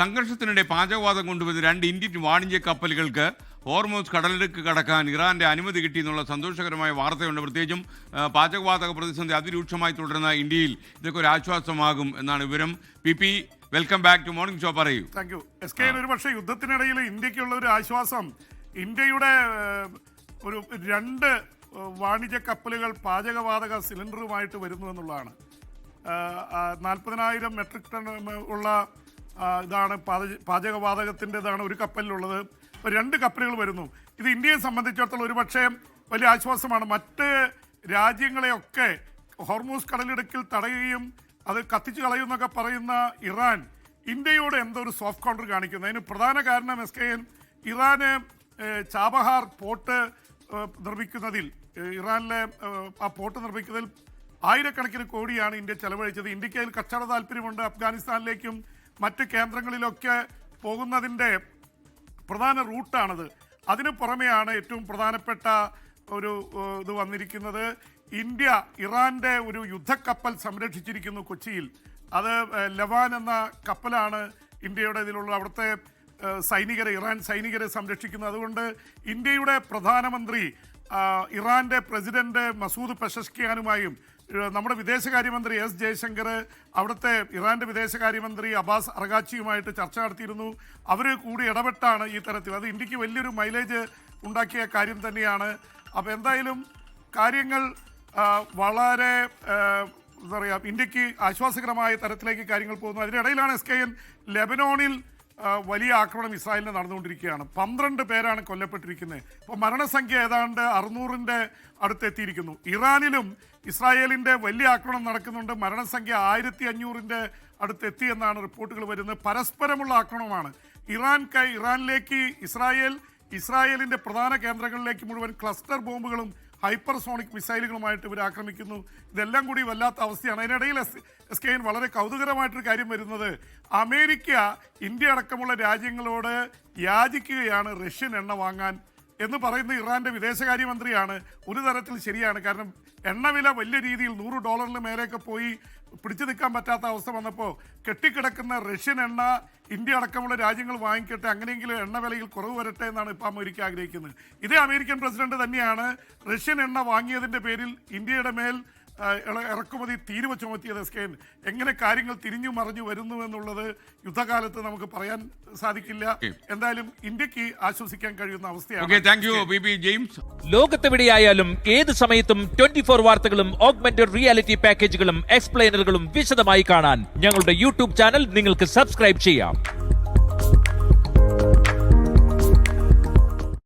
സംഘർഷത്തിനിടെ പാചകവാതം കൊണ്ടുവന്ന 2 ഇന്ത്യൻ വാണിജ്യ കപ്പലുകൾക്ക് ഹോർമൂസ് കടലിടുക്ക് കടക്കാൻ ഇറാന്റെ അനുമതി കിട്ടിയെന്നുള്ള സന്തോഷകരമായ വാർത്തയുണ്ട്. പ്രത്യേകിച്ചും പാചകവാതക പ്രതിസന്ധി അതിരൂക്ഷമായി തുടരുന്ന ഇന്ത്യയിൽ ഇതൊക്കെ ഒരു ആശ്വാസമാകും എന്നാണ് വിവരം. പി welcome back to morning show. പറയൂ. Thank you. ഒരു പക്ഷേ യുദ്ധത്തിനിടയിൽ ഇന്ത്യക്കുള്ള ഒരു ആശ്വാസം ഇന്ത്യയുടെ ഒരു 2 വാണിജ്യ കപ്പലുകൾ പാചകവാതക സിലിണ്ടറുമായിട്ട് വരുന്നു എന്നുള്ളതാണ്. 40,000 മെട്രിക് ടൺ ഉള്ള ഇതാണ് പാചകവാതകത്തിൻ്റെതാണ് ഒരു കപ്പലിലുള്ളത്. ഇപ്പോൾ 2 കപ്പലുകൾ വരുന്നു. ഇത് ഇന്ത്യയെ സംബന്ധിച്ചിടത്തോളം ഒരു പക്ഷേ വലിയ ആശ്വാസമാണ്. മറ്റ് രാജ്യങ്ങളെയൊക്കെ ഹോർമൂസ് കടലിടുക്കിൽ തടയുകയും അത് കത്തിച്ചു കളയുമെന്നൊക്കെ പറയുന്ന ഇറാൻ ഇന്ത്യയോട് എന്തോ ഒരു സോഫ്റ്റ് കോർണർ കാണിക്കുന്നു. അതിന് പ്രധാന കാരണം ഇറാന് ചാബഹാർ പോർട്ട് നിർമ്മിക്കുന്നതിൽ ഇറാനിലെ ആ പോർട്ട് നിർമ്മിക്കുന്നതിൽ ആയിരക്കണക്കിന് കോടിയാണ് ഇന്ത്യ ചെലവഴിച്ചത്. ഇന്ത്യക്ക് അതിൽ കച്ചവട താല്പര്യമുണ്ട്. അഫ്ഗാനിസ്ഥാനിലേക്കും മറ്റ് കേന്ദ്രങ്ങളിലൊക്കെ പോകുന്നതിൻ്റെ പ്രധാന റൂട്ടാണത്. അതിന് പുറമെയാണ് ഏറ്റവും പ്രധാനപ്പെട്ട ഒരു ഇത് വന്നിരിക്കുന്നത്. ഇന്ത്യ ഇറാൻ്റെ ഒരു യുദ്ധക്കപ്പൽ സംരക്ഷിച്ചിരിക്കുന്നു കൊച്ചിയിൽ. അത് ലവാൻ എന്ന കപ്പലാണ് ഇന്ത്യയുടെ ഇതിലുള്ള അവിടുത്തെ ഇറാൻ സൈനികരെ സംരക്ഷിക്കുന്നത്. അതുകൊണ്ട് ഇന്ത്യയുടെ പ്രധാനമന്ത്രി ഇറാൻ്റെ പ്രസിഡന്റ് മസൂദ് പെഷഷ്കിയാനുമായും നമ്മുടെ വിദേശകാര്യമന്ത്രി എസ് ജയശങ്കർ അവിടുത്തെ ഇറാൻ്റെ വിദേശകാര്യമന്ത്രി അബ്ബാസ് അറഗാച്ചിയുമായിട്ട് ചർച്ച നടത്തിയിരുന്നു. അവർ കൂടി ഇടപെട്ടാണ് ഈ തരത്തിൽ. അത് ഇന്ത്യക്ക് വലിയൊരു മൈലേജ് ഉണ്ടാക്കിയ കാര്യം തന്നെയാണ്. അപ്പോൾ എന്തായാലും കാര്യങ്ങൾ വളരെ എന്താ പറയുക, ഇന്ത്യക്ക് ആശ്വാസകരമായ തരത്തിലേക്ക് കാര്യങ്ങൾ പോകുന്നു. അതിനിടയിലാണ് ലെബനോണിൽ വലിയ ആക്രമണം ഇസ്രായേലിന് നടന്നുകൊണ്ടിരിക്കുകയാണ്. 12 പേരാണ് കൊല്ലപ്പെട്ടിരിക്കുന്നത്. ഇപ്പോൾ മരണസംഖ്യ ഏതാണ്ട് 600-ന്റെ അടുത്തെത്തിയിരിക്കുന്നു. ഇറാനിലും ഇസ്രായേലിൻ്റെ വലിയ ആക്രമണം നടക്കുന്നുണ്ട്. മരണസംഖ്യ 1500-ന്റെ അടുത്തെത്തി എന്നാണ് റിപ്പോർട്ടുകൾ വരുന്നത്. പരസ്പരമുള്ള ആക്രമണമാണ്. ഇറാനിലേക്ക് ഇസ്രായേലിൻ്റെ പ്രധാന കേന്ദ്രങ്ങളിലേക്ക് മുഴുവൻ ക്ലസ്റ്റർ ബോംബുകളും ഹൈപ്പർസോണിക് മിസൈലുകളുമായിട്ട് ഇവർ ആക്രമിക്കുന്നു. ഇതെല്ലാം കൂടി വല്ലാത്ത അവസ്ഥയാണ്. അതിനിടയിൽ വളരെ കൗതുകരമായിട്ടൊരു കാര്യം വരുന്നത്, അമേരിക്ക ഇന്ത്യ അടക്കമുള്ള രാജ്യങ്ങളോട് യാചിക്കുകയാണ് റഷ്യൻ എണ്ണ വാങ്ങാൻ എന്ന് പറയുന്ന ഇറാൻ്റെ വിദേശകാര്യമന്ത്രിയാണ്. ഒരു തരത്തിൽ ശരിയാണ്. കാരണം എണ്ണവില വലിയ രീതിയിൽ $100 മേലേക്ക് പോയി പിടിച്ചു നിൽക്കാൻ പറ്റാത്ത അവസ്ഥ വന്നപ്പോൾ കെട്ടിക്കിടക്കുന്ന റഷ്യൻ എണ്ണ ഇന്ത്യ അടക്കമുള്ള രാജ്യങ്ങൾ വാങ്ങിക്കട്ടെ, അങ്ങനെയെങ്കിലും എണ്ണ വിലയിൽ കുറവ് വരട്ടെ എന്നാണ് ഇപ്പോൾ അമേരിക്ക ആഗ്രഹിക്കുന്നത്. ഇതേ അമേരിക്കൻ പ്രസിഡന്റ് തന്നെയാണ് റഷ്യൻ എണ്ണ വാങ്ങിയതിൻ്റെ പേരിൽ ഇന്ത്യയുടെ മേൽ ഇറക്കുമതി തീരുവ ചുമത്തിയത്. എങ്ങനെ കാര്യങ്ങൾ തിരിഞ്ഞു മറിഞ്ഞു വരുന്നു എന്നുള്ളത് യുദ്ധകാലത്ത് നമുക്ക് പറയാൻ സാധിക്കില്ല. എന്തായാലും ഇന്ത്യക്ക് ആശ്വസിക്കാൻ കഴിയുന്ന അവസ്ഥയാണ്. ലോകത്തെവിടെയായാലും ഏത് സമയത്തും 24 വാർത്തകളും ഓഗ്മെന്റഡ് റിയാലിറ്റി പാക്കേജുകളും എക്സ്പ്ലെയിനറുകളും വിശദമായി കാണാൻ ഞങ്ങളുടെ യൂട്യൂബ് ചാനൽ നിങ്ങൾക്ക് സബ്സ്ക്രൈബ് ചെയ്യാം.